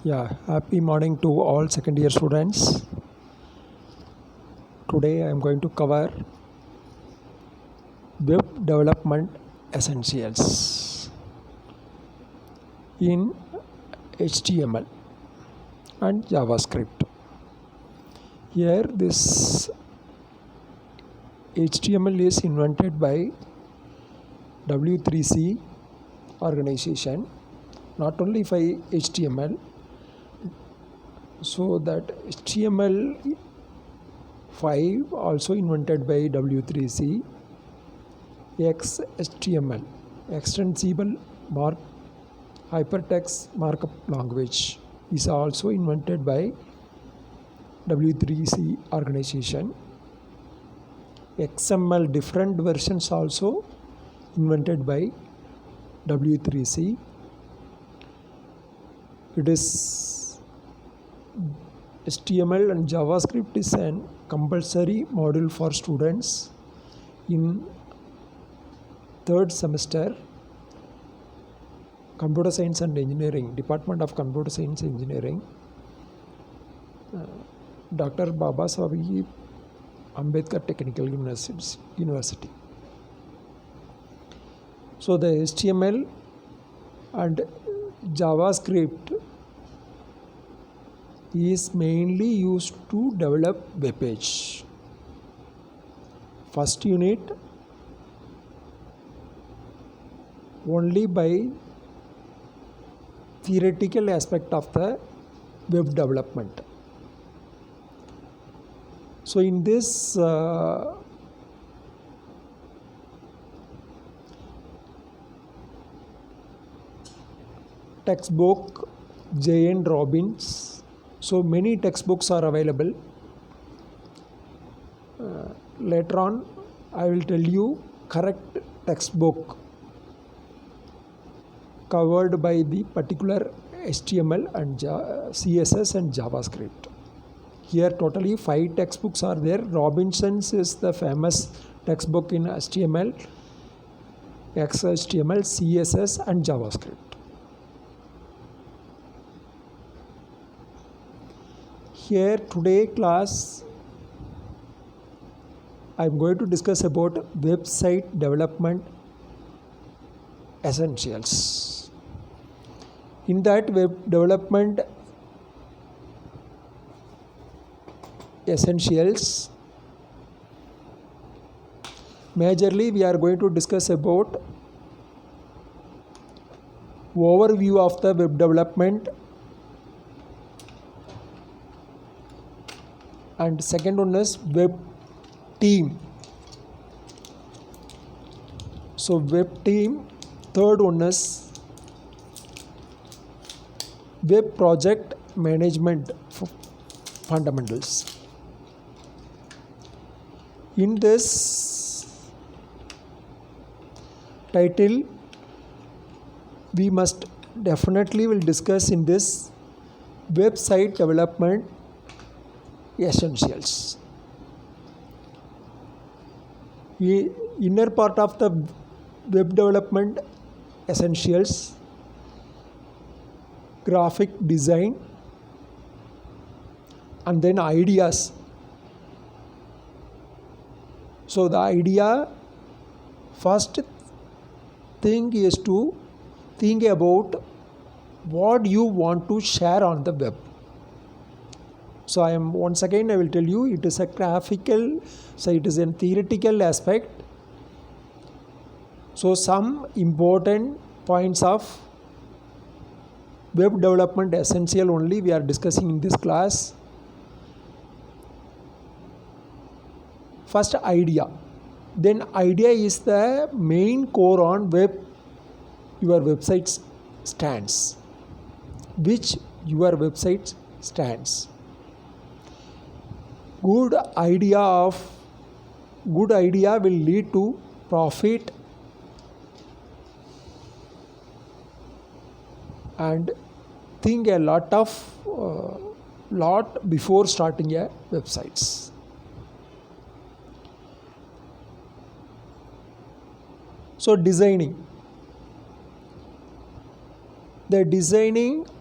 Yeah, happy morning to all second year students. Today I am going to cover web development essentials in HTML and JavaScript. Here this HTML is invented by W3C organization, not only for HTML, so that HTML5 also invented by W3C. XHTML, Extensible Hypertext Markup Language, is also invented by W3C organization. XML different versions also invented by W3C. It is HTML and JavaScript is an compulsory module for students in third semester Computer Science and Engineering, Department of Computer Science and Engineering, Dr. Babasaheb Ambedkar Technical University. So the HTML and JavaScript is mainly used to develop web page. First unit only by theoretical aspect of the web development. So in this textbook J.N. Robbins, so many textbooks are available. Later on I will tell you correct textbook covered by the particular HTML and CSS and JavaScript. Here totally 5 textbooks are there. Robinson's is the famous textbook in HTML, XHTML, CSS and JavaScript. Here today class I am going to discuss about website development essentials. In that web development essentials, majorly we are going to discuss about overview of the web development, and second one is web team. So web team. Third one is web project management fundamentals. In this title, we must definitely will discuss in this website development essentials. The inner part of the web development essentials: graphic design, and then ideas. So the idea, first thing is to think about what you want to share on the web. So I will tell you, it is a graphical, so it is a theoretical aspect. So some important points of web development essential only we are discussing in this class. First, idea. Then idea is the main core on your website stands, which your website stands. Good idea will lead to profit and think a lot before starting a websites. So designing,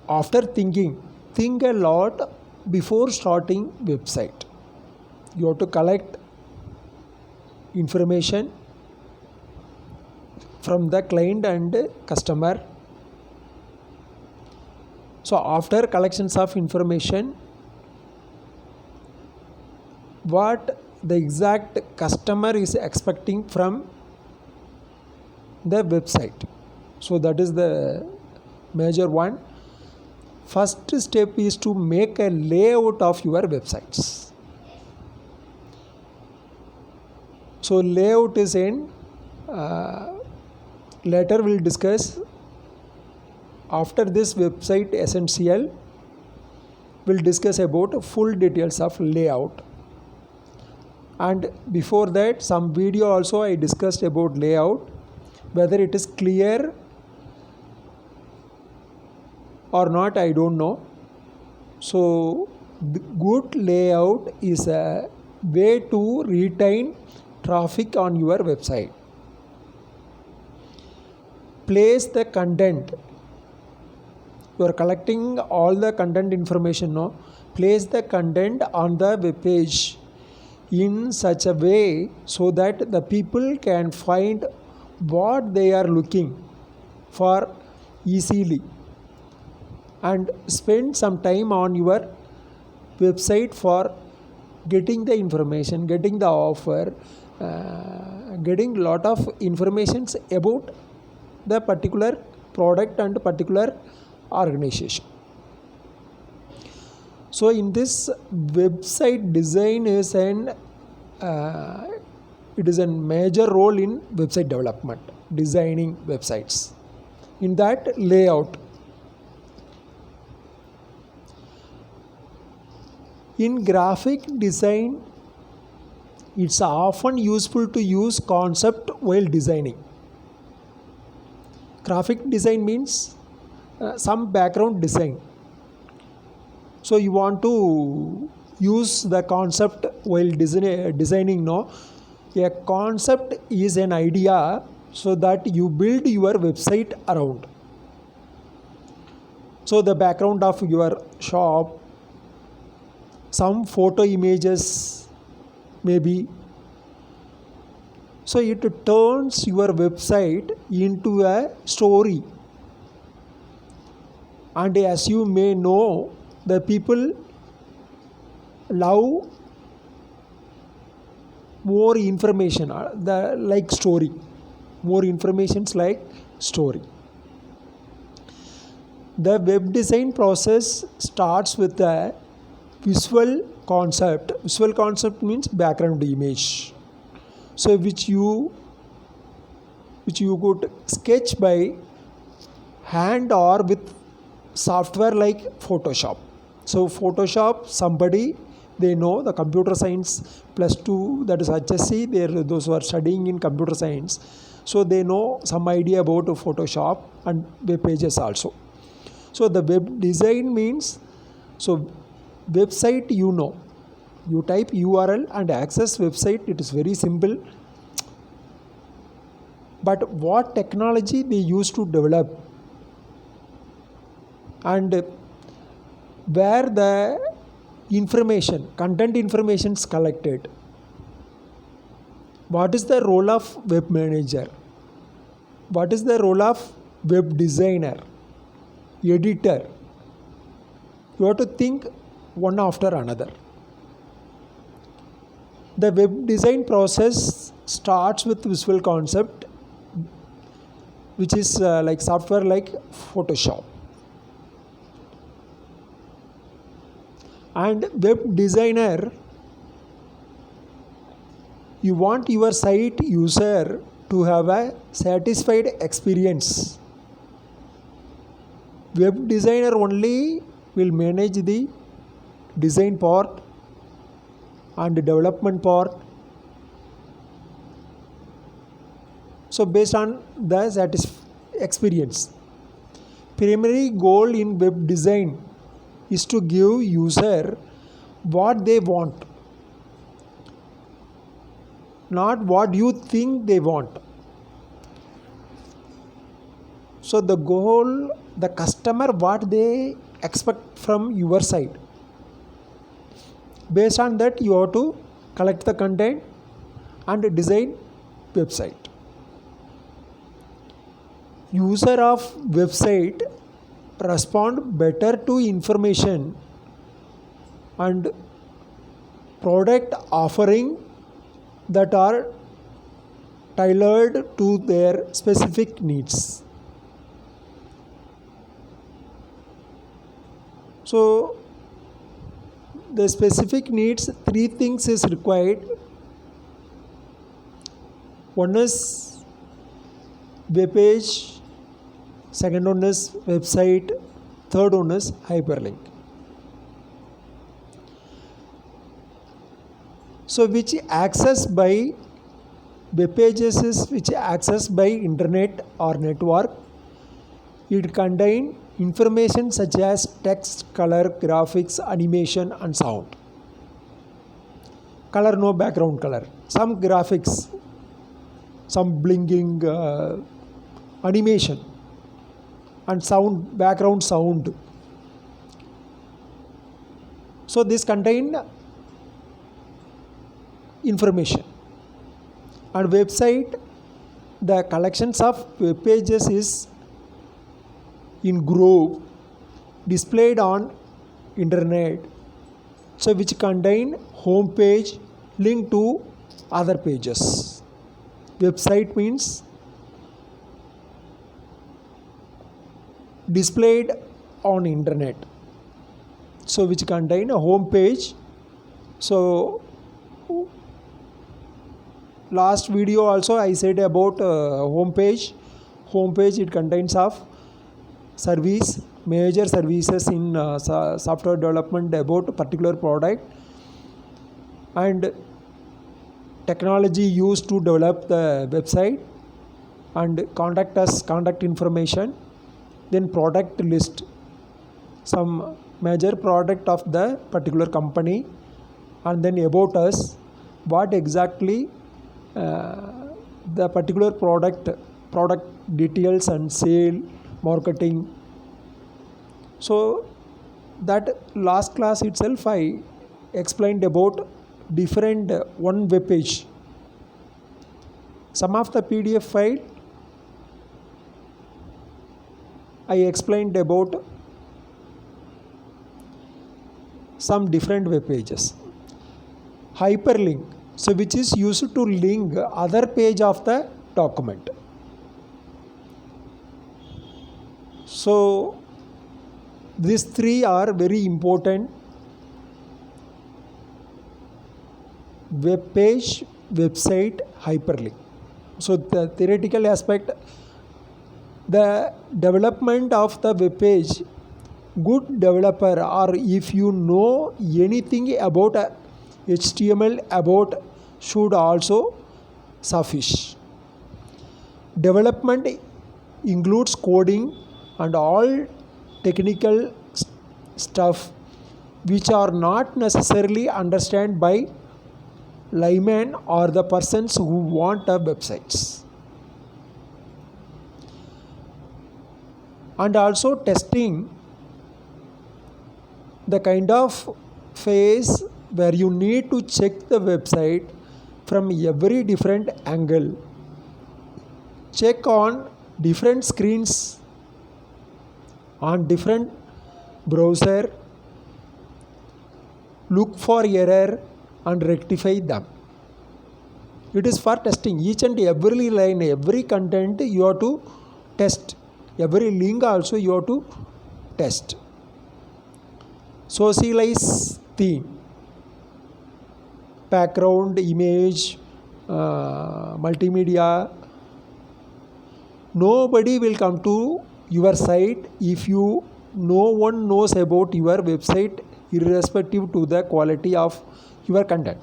after thinking think a lot before starting website. You have to collect information from the client and customer. So after collections of information, what the exact customer is expecting from the website. So that is the major one. First step is to make a layout of your websites. So layout is in later we'll discuss. After this website essential, we'll discuss about full details of layout. And before that, some video also I discussed about layout, whether it is clear or not, I don't know. So good layout is a way to retain traffic on your website. Place the content. You are collecting all the content information, no? Place the content on the web page in such a way so that the people can find what they are looking for easily, and spend some time on your website for getting the information, getting the offer, getting lot of informations about the particular product and particular organization. So in this, website design is it is a major role in website development, designing websites. In that, layout. In graphic design, it's often useful to use concept while designing. Graphic design means some background design. So you want to use the concept while designing, no? A concept is an idea so that you build your website around. So the background of your shop, some photo images maybe. So it turns your website into a story. And as you may know, the people love more information, like story. More informations like story. The web design process starts with a visual concept. Visual concept means background image. So which you could sketch by hand or with software like Photoshop. So Photoshop, somebody, they know the computer science +2, that is HSC, those who are studying in computer science. So they know some idea about Photoshop and web pages also. So the web design means, so website, you type URL and access website. It is very simple. But what technology they use to develop, and where the information, content information is collected. What is the role of web manager? What is the role of web designer, editor? You have to think one after another. The web design process starts with visual concept, which is like software like Photoshop. And web designer, you want your site user to have a satisfied experience. Web designer only will manage the design part and development part. So based on the experience, primary goal in web design is to give user what they want, not what you think they want. So the goal, the customer, what they expect from your side. Based on that, you have to collect the content and design website. User of website respond better to information and product offering that are tailored to their specific needs. So the specific needs, three things is required. One is web page, second one is website, third one is hyperlink. So which access by web pages is which access by internet or network. It contain information such as text, color, graphics, animation and sound. Color, no background color. Some graphics, some blinking animation and sound, background sound. So this contain information. And website, the collections of web pages is in group displayed on internet, so which contain home page, link to other pages. Website means displayed on internet, so which contain a home page. So last video also I said about home page. Home page, it contains of service, major services in software development about a particular product and technology used to develop the website, and contact us, contact information, then product list, some major product of the particular company, and then about us, what exactly the particular product details and sale, marketing. So that last class itself I explained about different one web page. Some of the PDF file I explained about some different web pages. Hyperlink, so which is used to link other page of the document. So these three are very important: web page, website, hyperlink. So the theoretical aspect, the development of the web page, good developer, or if you know anything about HTML about, should also suffice. Development includes coding and all technical stuff which are not necessarily understood by layman or the persons who want a websites. And also testing, the kind of phase where you need to check the website from every different angle, check on different screens on different browser, look for error and rectify them. It is for testing. Each and every line, every content you have to test. Every link also you have to test. Socialize theme, background, image, multimedia. Nobody will come to your site if no one knows about your website, irrespective to the quality of your content.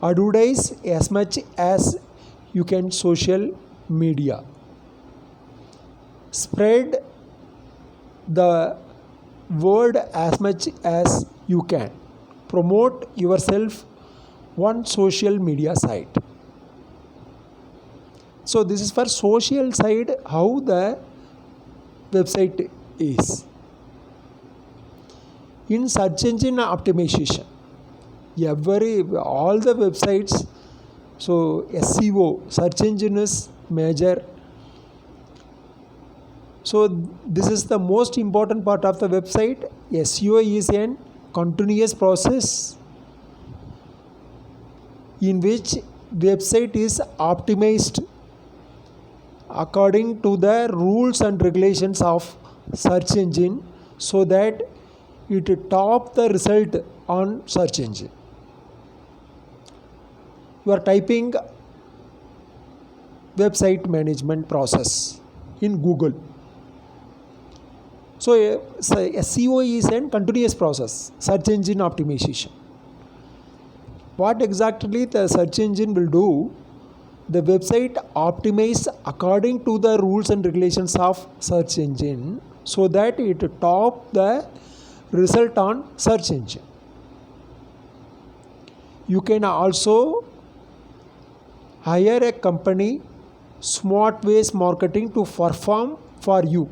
Advertise as much as you can social media. Spread the word as much as you can. Promote yourself on social media site. So this is for social side, how the website is. In search engine optimization, all the websites, so SEO, search engine is major. So this is the most important part of the website. SEO is a continuous process in which website is optimized according to the rules and regulations of search engine, so that it top the result on search engine. You are typing website management process in Google. So SEO is a continuous process, search engine optimization. What exactly the search engine will do? The website optimize according to the rules and regulations of search engine, so that it top the result on search engine. You can also hire a company, SmartWays Marketing, to perform for you.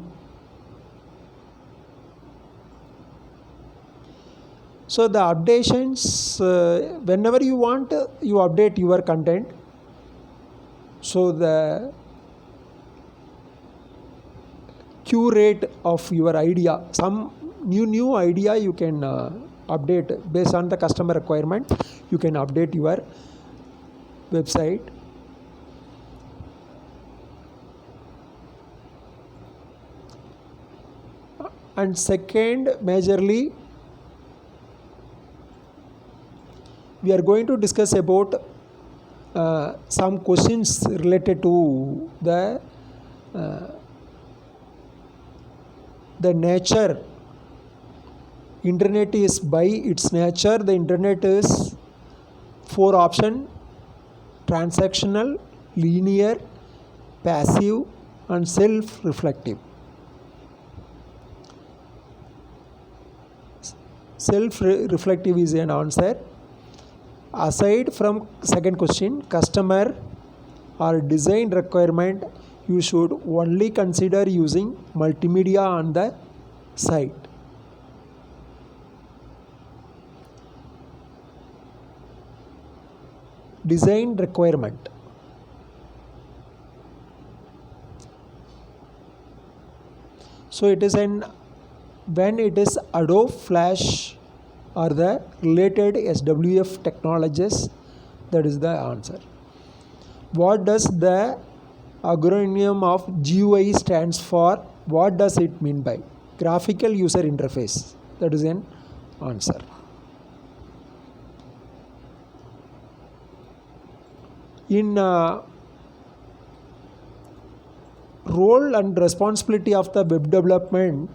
So the updations, whenever you want, you update your content. So the Q rate of your idea, some new idea you can update based on the customer requirement. You can update your website. And second, majorly, we are going to discuss about some questions related to the nature. Internet is, by its nature, the internet is 4 option: transactional, linear, passive, and self-reflective. Self-reflective is an answer. Aside from second question, customer or design requirement, you should only consider using multimedia on the site. Design requirement. So it is when it is Adobe Flash or the related SWF technologies, that is the answer. What does the acronym of GUI stands for? What does it mean by? Graphical user interface. That is an answer. In role and responsibility of the web development,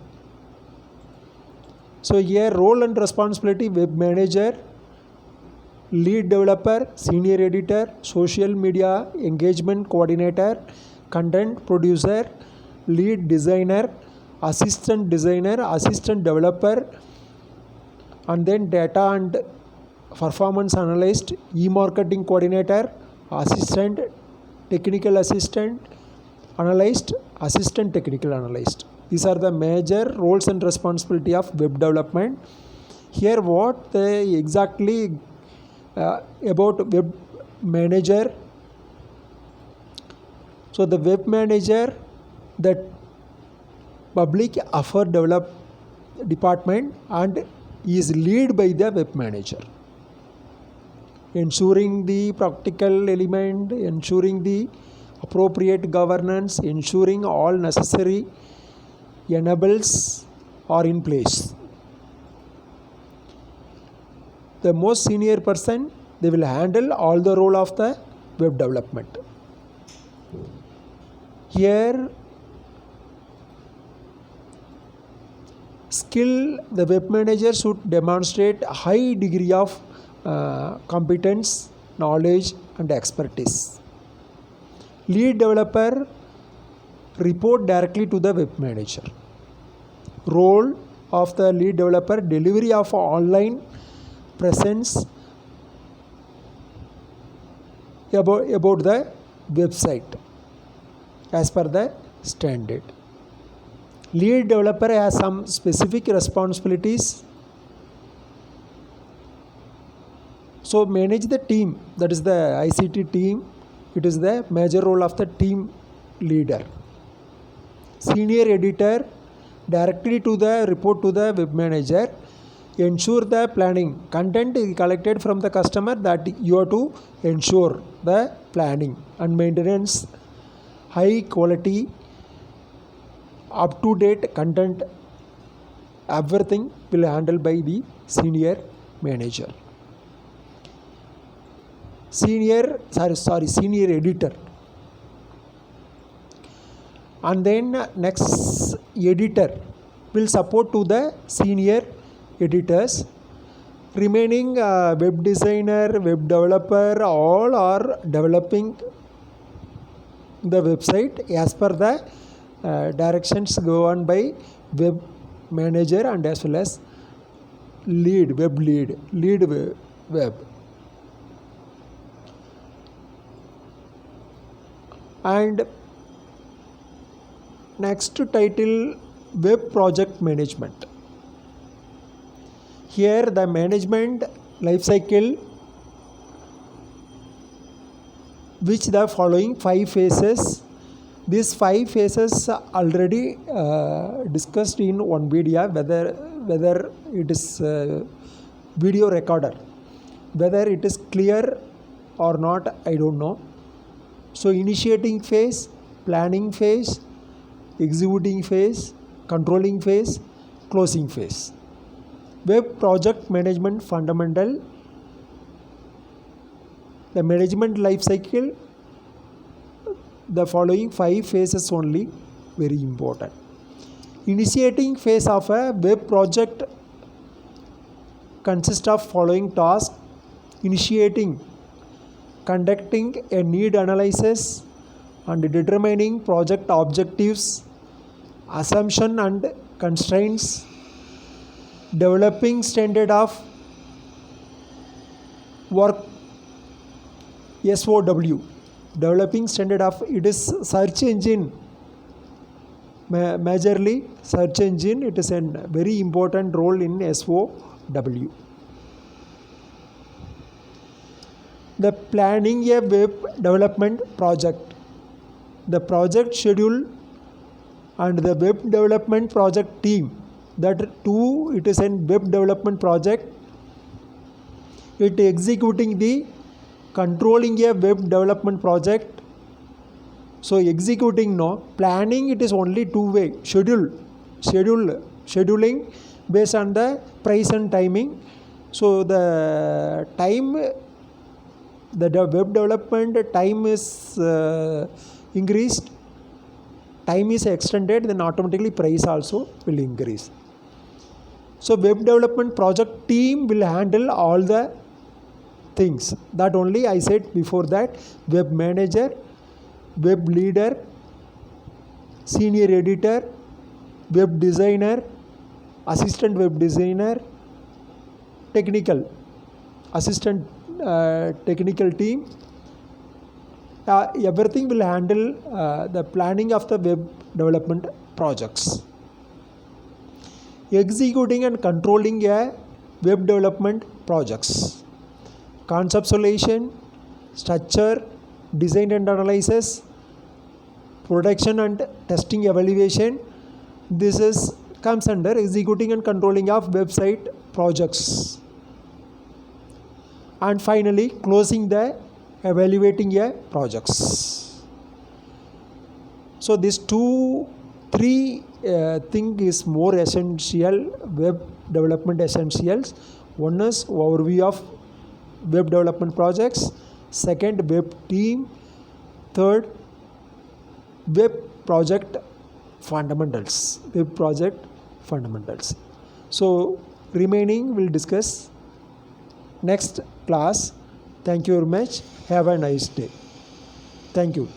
so here role and responsibility: web manager, lead developer, senior editor, social media engagement coordinator, content producer, lead designer, assistant developer, and then data and performance analyst, e-marketing coordinator, assistant, technical assistant, analyst, assistant technical analyst. These are the major roles and responsibility of web development. Here what they exactly about web manager. So the web manager, the public affairs department, and is led by the web manager, ensuring the practical element, ensuring the appropriate governance, ensuring all necessary enables are in place. The most senior person, they will handle all the role of the web development. Here skill, the web manager should demonstrate a high degree of competence, knowledge and expertise. Lead developer report directly to the web manager. Role of the lead developer: delivery of online presence about the website as per the standard. Lead developer has some specific responsibilities So manage the team, that is the ICT team. It is the major role of the team leader. Senior editor directly to the report to the web manager. Ensure the planning content is collected from the customer, that you have to ensure the planning and maintenance, high quality, up to date content, everything will handled by the senior manager. Senior editor. And then next, editor will support to the senior editors. Remaining web designer, web developer, all are developing the website as per the directions given by web manager and as well as lead web. And next title, web project management. Here the management life cycle, which the following 5 phases. These 5 phases already discussed in one video, whether it is video recorder, whether it is clear or not, I don't know. So initiating phase, planning phase, executing phase, controlling phase, closing phase. Web project management fundamental. The management life cycle, the following 5 phases only, very important. Initiating phase of a web project consists of following tasks: initiating, conducting a need analysis and determining project objectives, assumption and constraints, developing standard of work, SOW. Developing standard of, it is search engine, majorly search engine, it is a very important role in SOW. The planning a web development project. The project schedule and the web development project team, that too it is a web development project. It executing the controlling a web development project. So executing, no, planning, it is only 2 way. Scheduling based on the price and timing. So the time, the web development time is increased, time is extended, then automatically price also will increase. So web development project team will handle all the things. That only I said before that: web manager, web leader, senior editor, web designer, assistant web designer, technical assistant, technical team. Everything will handle the planning of the web development projects. Executing and controlling a web development projects. Conceptualization, structure, design and analysis, production and testing evaluation. This is comes under executing and controlling of website projects. And finally, closing the evaluating a projects. So these 3 thing is more essential, web development essentials. One is overview of web development projects, second web team, third web project fundamentals. So remaining we'll discuss next class. Thank you very much. Have a nice day. Thank you.